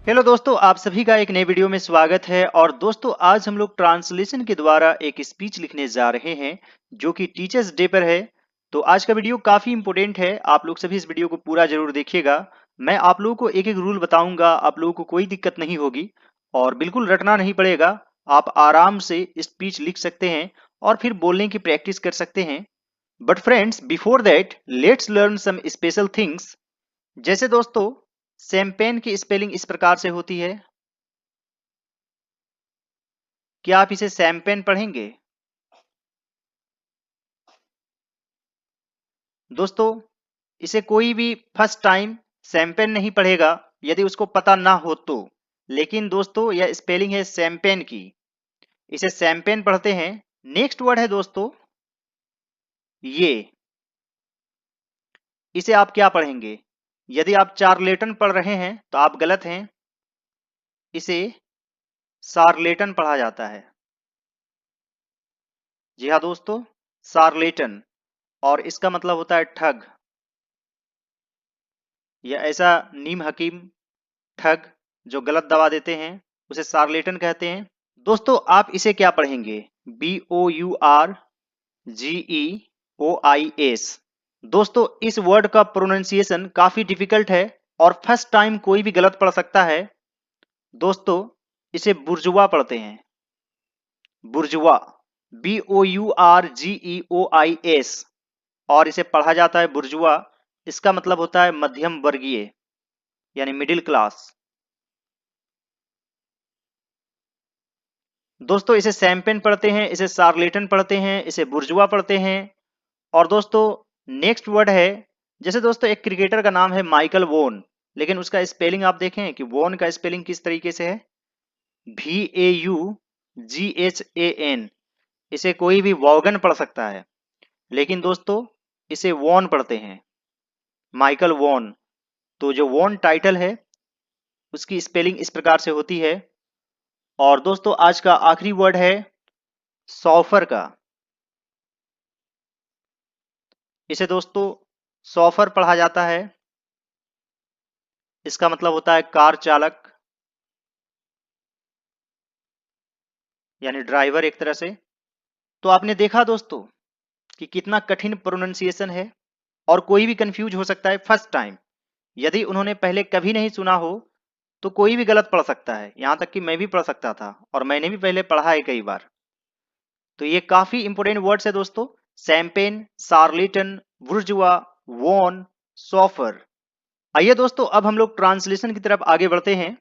Hello दोस्तों, आप सभी का एक नए वीडियो में स्वागत है। और दोस्तों, आज हम लोग ट्रांसलेशन के द्वारा एक स्पीच लिखने जा रहे हैं जो कि टीचर्स डे पर है। तो आज का वीडियो काफी इंपॉर्टेंट है, आप लोग सभी इस वीडियो को पूरा जरूर देखिएगा। मैं आप लोगों को एक एक रूल बताऊंगा, आप लोगों को कोई दिक्कत नहीं होगी और बिल्कुल रटना नहीं पड़ेगा। आप आराम से स्पीच लिख सकते हैं और फिर बोलने की प्रैक्टिस कर सकते हैं। But friends, before that let's learn some special things. जैसे दोस्तों, शैंपेन की स्पेलिंग इस प्रकार से होती है। क्या आप इसे शैंपेन पढ़ेंगे? दोस्तों, इसे कोई भी फर्स्ट टाइम शैंपेन नहीं पढ़ेगा यदि उसको पता ना हो तो। लेकिन दोस्तों, यह स्पेलिंग है शैंपेन की, इसे शैंपेन पढ़ते हैं। नेक्स्ट वर्ड है दोस्तों ये, इसे आप क्या पढ़ेंगे? यदि आप चार्लेटन पढ़ रहे हैं तो आप गलत हैं, इसे शार्लेटन पढ़ा जाता है। जी हाँ दोस्तों, शार्लेटन, और इसका मतलब होता है ठग, या ऐसा नीम हकीम ठग जो गलत दवा देते हैं उसे शार्लेटन कहते हैं। दोस्तों, आप इसे क्या पढ़ेंगे? BOURGEOIS। दोस्तों, इस वर्ड का प्रोनाउंसिएशन काफी डिफिकल्ट है और फर्स्ट टाइम कोई भी गलत पढ़ सकता है। दोस्तों, इसे बुर्जुआ पढ़ते हैं, बुर्जुआ, BOURGEOIS, और इसे पढ़ा जाता है बुर्जुआ। इसका मतलब होता है मध्यम वर्गीय, यानी मिडिल क्लास। दोस्तों, इसे शैंपेन पढ़ते हैं, इसे शार्लेटन पढ़ते हैं, इसे बुर्जुआ पढ़ते हैं। और दोस्तों, नेक्स्ट वर्ड है, जैसे दोस्तों एक क्रिकेटर का नाम है माइकल वोन, लेकिन उसका स्पेलिंग आप देखें कि वोन का स्पेलिंग किस तरीके से है, VAUGHAN। इसे कोई भी वॉगन पढ़ सकता है, लेकिन दोस्तों इसे वॉन पढ़ते हैं, माइकल वॉन। तो जो वॉन टाइटल है उसकी स्पेलिंग इस प्रकार से होती है। और दोस्तों, आज का आखिरी वर्ड है सॉफर का। इसे दोस्तों सॉफर पढ़ा जाता है, इसका मतलब होता है कार चालक, यानी ड्राइवर एक तरह से। तो आपने देखा दोस्तों कि कितना कठिन प्रोनाउंसिएशन है और कोई भी कंफ्यूज हो सकता है फर्स्ट टाइम। यदि उन्होंने पहले कभी नहीं सुना हो तो कोई भी गलत पढ़ सकता है, यहां तक कि मैं भी पढ़ सकता था और मैंने भी पहले पढ़ा है कई बार। तो ये काफी इंपोर्टेंट वर्ड्स है दोस्तों, शैंपेन, शार्लेटन, बुर्जुआ, वॉन, सॉफर। आइए दोस्तों, अब हम लोग ट्रांसलेशन की तरफ आगे बढ़ते हैं।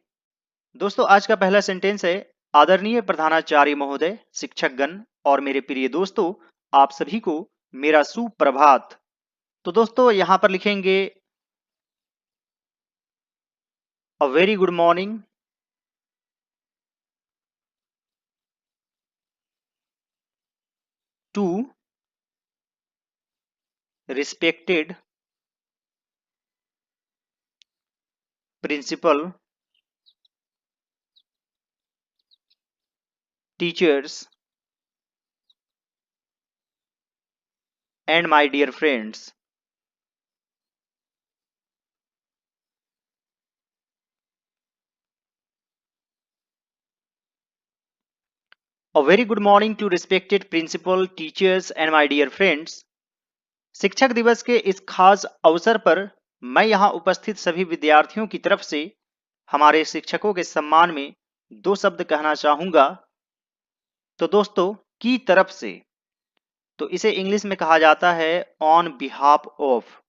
दोस्तों, आज का पहला सेंटेंस है, आदरणीय प्रधानाचार्य महोदय, शिक्षकगण और मेरे प्रिय दोस्तों, आप सभी को मेरा सुप्रभात। तो दोस्तों, यहां पर लिखेंगे a very good morning to respected principal, teachers and my dear friends. A very good morning to respected principal, teachers and my dear friends. शिक्षक दिवस के इस खास अवसर पर मैं यहाँ उपस्थित सभी विद्यार्थियों की तरफ से हमारे शिक्षकों के सम्मान में दो शब्द कहना चाहूंगा। तो दोस्तों, की तरफ से, तो इसे इंग्लिश में कहा जाता है on behalf of,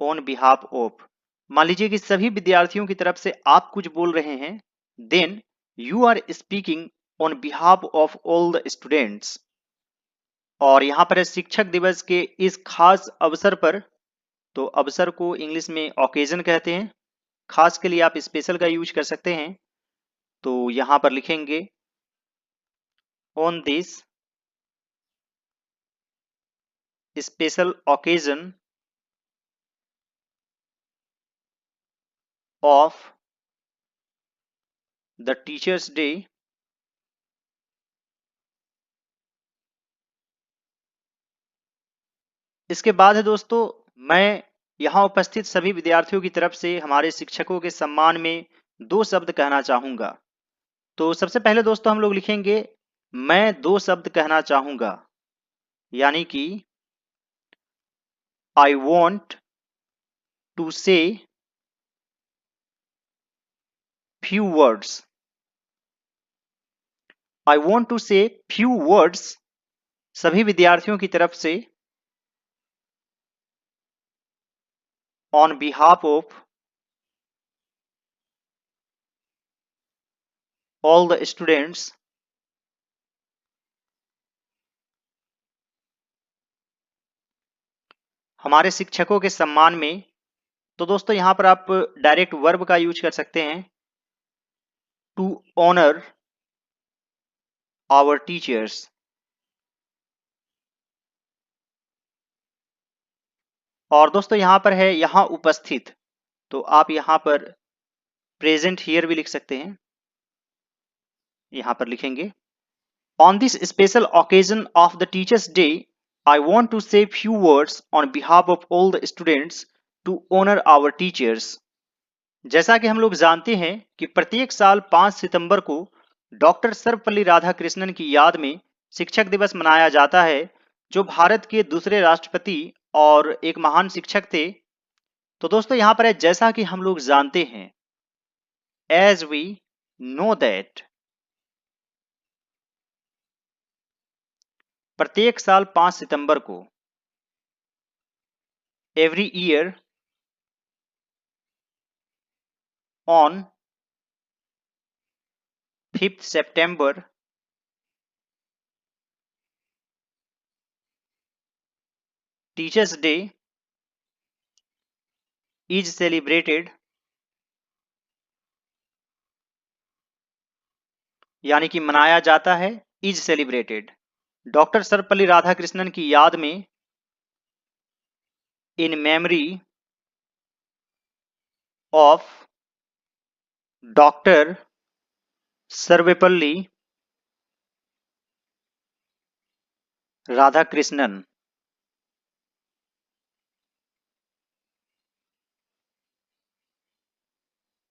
on behalf of. मान लीजिए कि सभी विद्यार्थियों की तरफ से आप कुछ बोल रहे हैं, then you are speaking on behalf of all the students. और यहाँ पर है शिक्षक दिवस के इस खास अवसर पर, तो अवसर को इंग्लिश में ओकेजन कहते हैं, खास के लिए आप स्पेशल का यूज कर सकते हैं। तो यहां पर लिखेंगे on this special occasion of the teachers day, इसके बाद है दोस्तों, मैं यहां उपस्थित सभी विद्यार्थियों की तरफ से हमारे शिक्षकों के सम्मान में दो शब्द कहना चाहूंगा। तो सबसे पहले दोस्तों हम लोग लिखेंगे मैं दो शब्द कहना चाहूंगा, यानी कि I want to say few words. I want to say few words सभी विद्यार्थियों की तरफ से on behalf of all the students हमारे शिक्षकों के सम्मान में। तो दोस्तों यहां पर आप डायरेक्ट वर्ब का यूज कर सकते हैं, टू ऑनर आवर टीचर्स। और दोस्तों यहां पर है यहां उपस्थित, तो आप यहां पर प्रेजेंट हियर भी लिख सकते हैं। यहां पर लिखेंगे on this special occasion of the teachers day I want to say few words on behalf of all the students to honour our teachers. जैसा कि हम लोग जानते हैं कि प्रत्येक साल 5 सितंबर को डॉक्टर सर्वपल्ली राधाकृष्णन की याद में शिक्षक दिवस मनाया जाता है, जो भारत के दूसरे राष्ट्रपति और एक महान शिक्षक थे। तो दोस्तों यहां पर है जैसा कि हम लोग जानते हैं, एज वी नो दैट, प्रत्येक साल 5 सितंबर को, every year on 5th September teachers day is celebrated, यानी कि मनाया जाता है, is celebrated doctor Sarvepalli Radhakrishnan की याद में, इन memory of doctor Sarvepalli Radhakrishnan.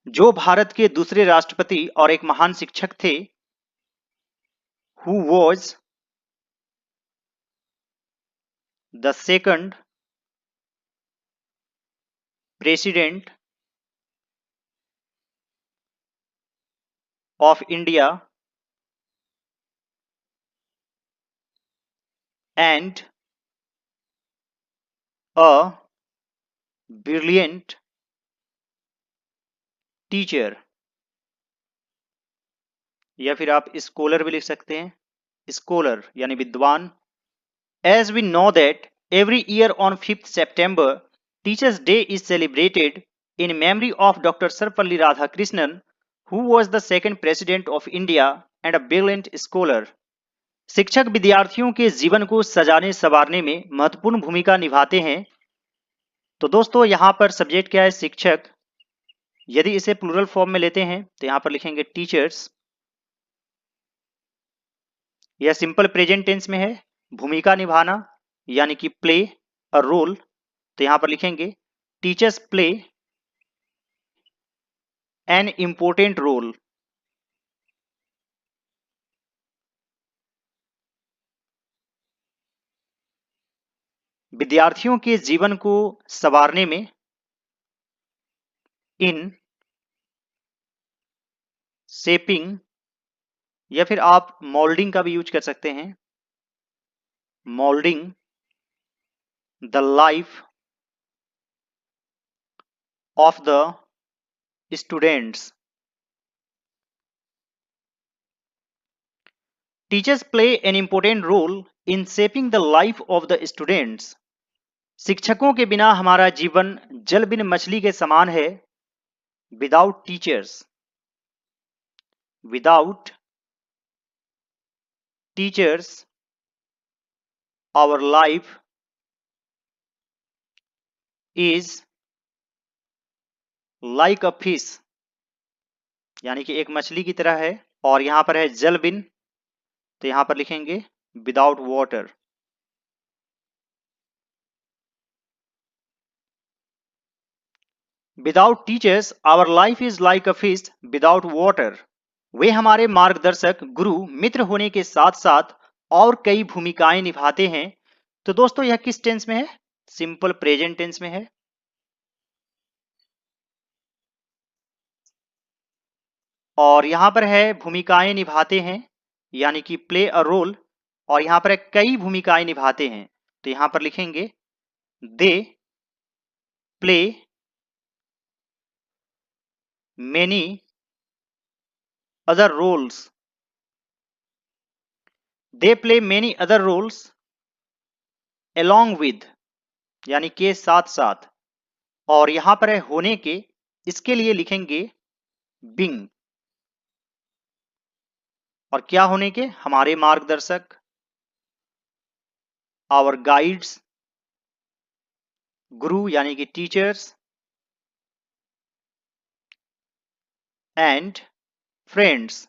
जो भारत के दूसरे राष्ट्रपति और एक महान शिक्षक थे, who was the second president of India and a brilliant teacher, या फिर आप स्कॉलर भी लिख सकते हैं, स्कॉलर यानी विद्वान। As we know that every year on 5th September teachers day is celebrated in memory of doctor Sarvepalli Radhakrishnan, who was the second president of India and a brilliant scholar. शिक्षक विद्यार्थियों के जीवन को सजाने संवारने में महत्वपूर्ण भूमिका निभाते हैं। तो दोस्तों यहां पर सब्जेक्ट क्या है, शिक्षक। यदि इसे प्लूरल फॉर्म में लेते हैं तो यहां पर लिखेंगे टीचर्स। यह सिंपल प्रेजेंट टेंस में है, भूमिका निभाना यानी कि प्ले अ रोल। तो यहां पर लिखेंगे teachers play an important role. विद्यार्थियों के जीवन को संवारने में, इन शेपिंग, या फिर आप मोल्डिंग का भी यूज कर सकते हैं, moulding the life of the students. Teachers play an important role in shaping the life of the students. शिक्षकों के बिना हमारा जीवन जल बिन मछली के समान है। Without teachers, without teachers our life is like a fish, यानी कि एक मछली की तरह है। और यहां पर है जल बिन, तो यहां पर लिखेंगे without water. Without teachers our life is like a fish without water. वे हमारे मार्गदर्शक, गुरु, मित्र होने के साथ साथ और कई भूमिकाएं निभाते हैं। तो दोस्तों यह किस टेंस में है? सिंपल प्रेजेंट टेंस में है। और यहां पर है भूमिकाएं निभाते हैं, यानी कि प्ले अ रोल। और यहां पर है कई भूमिकाएं निभाते हैं, तो यहां पर लिखेंगे they play many other roles. They play many other roles along with, यानी के साथ साथ। और यहां पर है होने के, इसके लिए लिखेंगे बिंग। और क्या होने के? हमारे मार्गदर्शक, आवर गाइड्स, गुरु यानी कि teachers, and friends.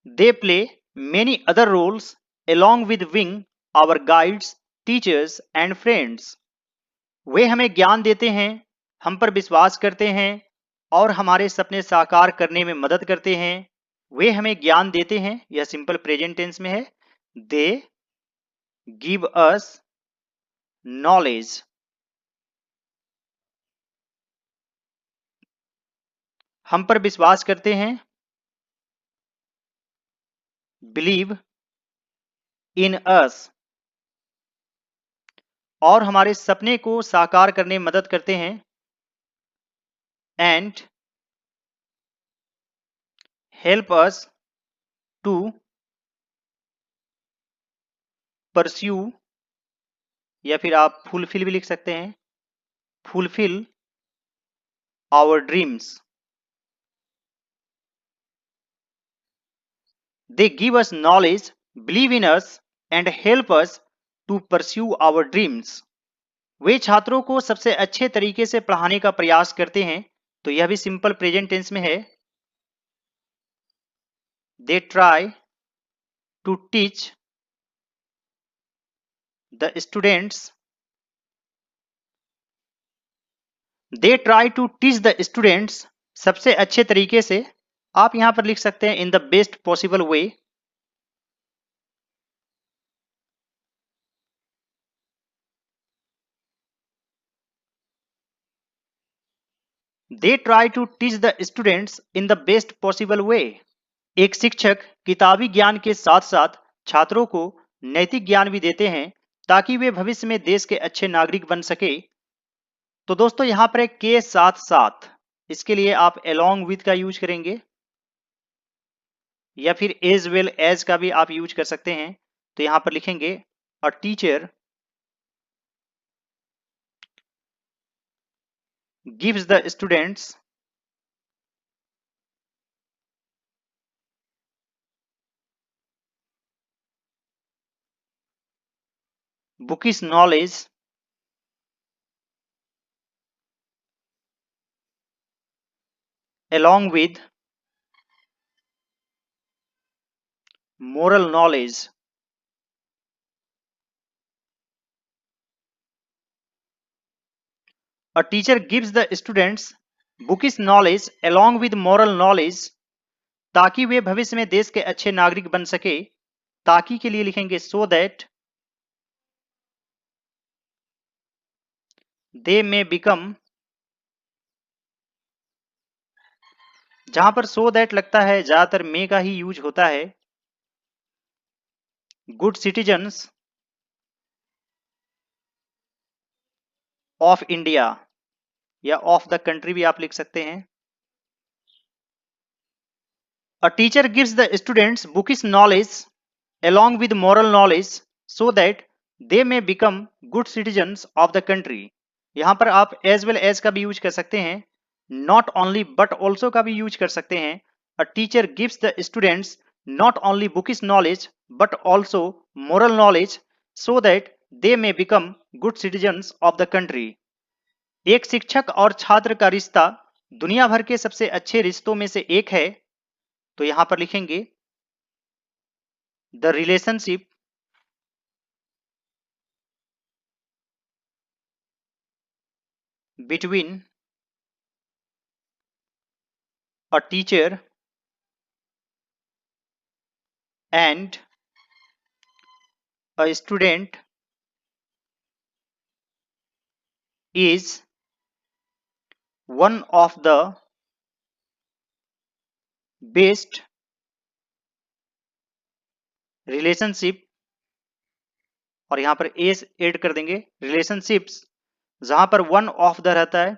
They play many other roles along with wing, our guides, teachers and friends। वे हमें ज्ञान देते हैं, हम पर विश्वास करते हैं और हमारे सपने साकार करने में मदद करते हैं। वे हमें ज्ञान देते हैं, यह सिंपल प्रेजेंट टेंस में है। दे गिव अस नॉलेज। हम पर विश्वास करते हैं, बिलीव इन अस। और हमारे सपने को साकार करने में मदद करते हैं, and help us to pursue, या फिर आप फुलफिल भी लिख सकते हैं, fulfil our dreams. They give us knowledge, believe in us and help us to pursue our dreams. वे छात्रों को सबसे अच्छे तरीके से पढ़ाने का प्रयास करते हैं, तो यह भी सिंपल प्रेजेंट टेंस में है। They try to teach the students, they try to teach the students सबसे अच्छे तरीके से। आप यहां पर लिख सकते हैं in the best possible way. They try to teach the students in the best possible way. एक शिक्षक किताबी ज्ञान के साथ साथ छात्रों को नैतिक ज्ञान भी देते हैं, ताकि वे भविष्य में देश के अच्छे नागरिक बन सके। तो दोस्तों यहां पर एक के साथ साथ, इसके लिए आप along with का यूज करेंगे, या फिर एज वेल एज का भी आप यूज कर सकते हैं। तो यहां पर लिखेंगे a teacher gives the students bookish knowledge along with moral knowledge। A teacher gives the students bookish knowledge along with moral knowledge, ताकि वे भविष्य में देश के अच्छे नागरिक बन सके। ताकि के लिए लिखेंगे so that they may become। जहां पर so that लगता है, ज्यादातर may का ही यूज होता है। गुड सिटीजन्स ऑफ इंडिया, या ऑफ द कंट्री भी आप लिख सकते हैं। A teacher gives the students bookish knowledge along with moral knowledge so that they may become good citizens of the country। यहां पर आप as well as का भी यूज कर सकते हैं, not only but also का भी यूज कर सकते हैं। A teacher gives the students not only bookish knowledge but also moral knowledge so that they may become good citizens of the country। एक शिक्षक और छात्र का रिश्ता दुनिया भर के सबसे अच्छे रिश्तों में से एक है। तो यहां पर लिखेंगे the relationship between a teacher and a student is one of the best relationship, और यहां पर एस ऐड कर देंगे, रिलेशनशिप्स। जहां पर वन ऑफ द रहता है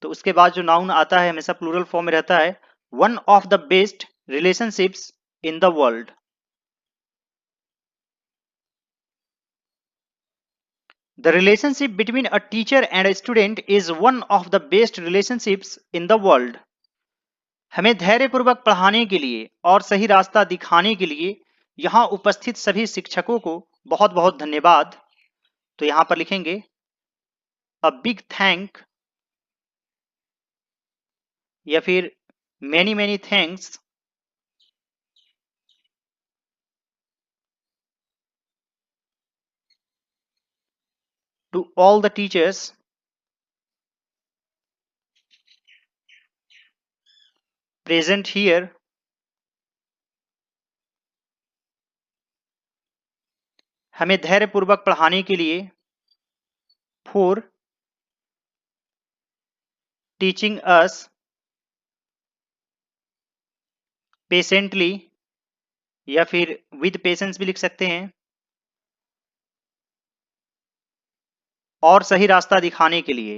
तो उसके बाद जो नाउन आता है हमेशा प्लूरल फॉर्म में रहता है, one of the best relationships in the world. The relationship between a teacher and a student is one of the best relationships in the world. हमें धैर्यपूर्वक पढ़ाने के लिए और सही रास्ता दिखाने के लिए यहाँ उपस्थित सभी शिक्षकों को बहुत बहुत धन्यवाद। तो यहाँ पर लिखेंगे अ बिग थैंक या फिर many many thanks to all the teachers present here हमें धैर्यपूर्वक पढ़ाने के लिए, फॉर टीचिंग अस पेशेंटली या फिर विद पेशेंस भी लिख सकते हैं, और सही रास्ता दिखाने के लिए,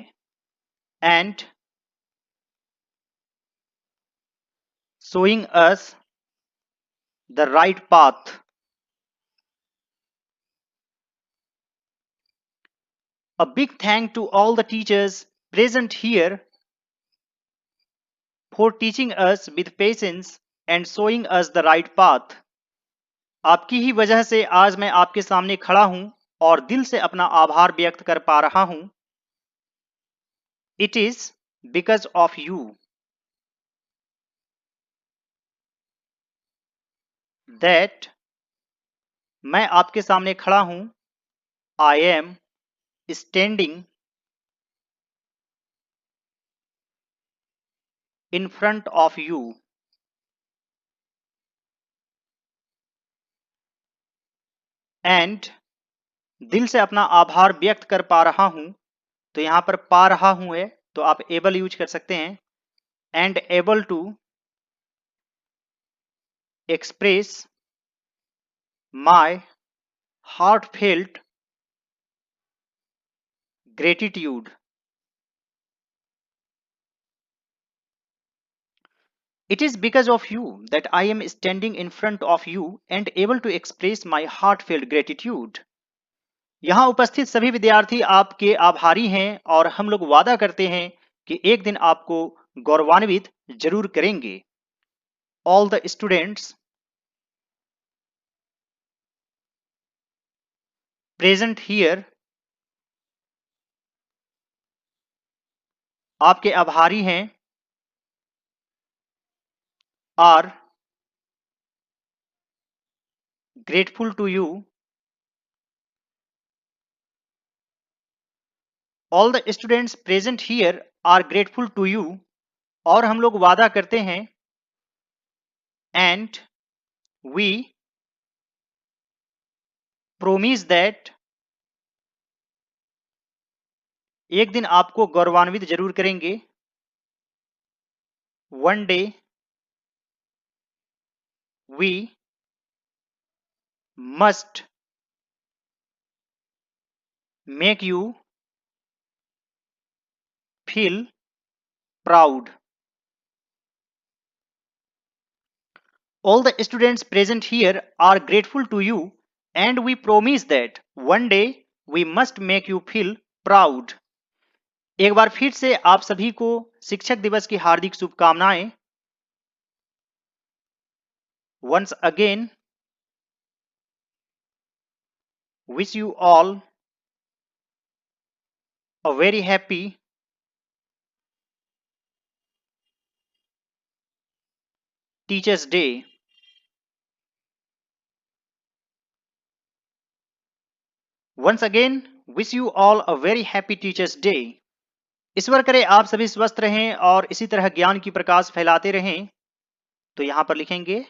and showing us the right path. A big thank to all the teachers present here for teaching us with patience and showing us the right path. आपकी ही वजह से आज मैं आपके सामने खड़ा हूं और दिल से अपना आभार व्यक्त कर पा रहा हूं। It is because of you that मैं आपके सामने खड़ा हूं। I am standing in front of you. And दिल से अपना आभार व्यक्त कर पा रहा हूं, तो यहां पर पा रहा हूं है तो आप एबल यूज कर सकते हैं, and able to express my heartfelt gratitude. It is because of you that I am standing in front of you and able to express my heartfelt gratitude. यहाँ उपस्थित सभी विद्यार्थी आपके आभारी हैं और हम लोग वादा करते हैं कि एक दिन आपको गौरवान्वित जरूर करेंगे। All the students present here आपके आभारी हैं, are grateful to you. All the students present here are grateful to you. और हम लोग वादा करते हैं, and we promise that एक दिन आपको गौरवान्वित जरूर करेंगे। One day we must make you feel proud. All the students present here are grateful to you and we promise that one day we must make you feel proud. एक बार फिर से आप सभी को शिक्षक दिवस की हार्दिक शुभकामनाएं। Once again, wish you all a very happy Teachers' Day. Once again, wish you all a very happy Teachers' Day. ईश्वर करे आप सभी स्वस्थ रहें और इसी तरह ज्ञान की प्रकाश फैलाते रहें। तो यहां पर लिखेंगे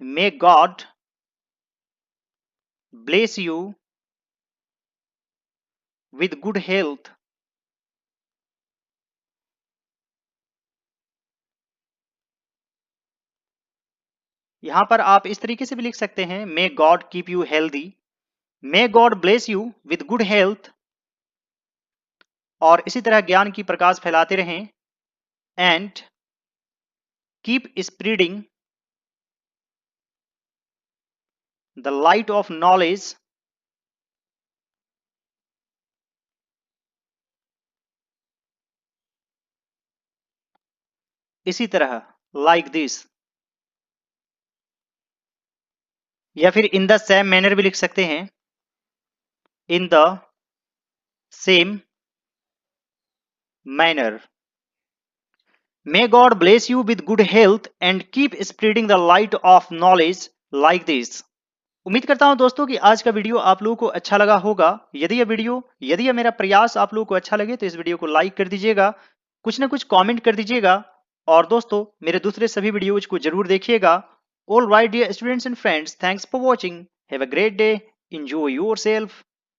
may God bless you with good health यहां पर आप इस तरीके से भी लिख सकते हैं, may God keep you healthy, may God bless you with good health और इसी तरह ज्ञान की प्रकाश फैलाते रहें and keep spreading the light of knowledge इसी तरह लाइक दिस, या फिर इन द सेम मैनर भी लिख सकते हैं, in the same manner. May God bless you with good health and keep spreading the light of knowledge like this. उम्मीद करता हूं दोस्तों कि आज का वीडियो आप लोगों को अच्छा लगा होगा। यदि यह मेरा प्रयास आप लोगों को अच्छा लगे तो इस वीडियो को लाइक कर दीजिएगा, कुछ ना कुछ कमेंट कर दीजिएगा और दोस्तों मेरे दूसरे सभी वीडियोज को जरूर देखिएगा। All right dear students and friends, thanks for watching, have a great day, enjoy yourself.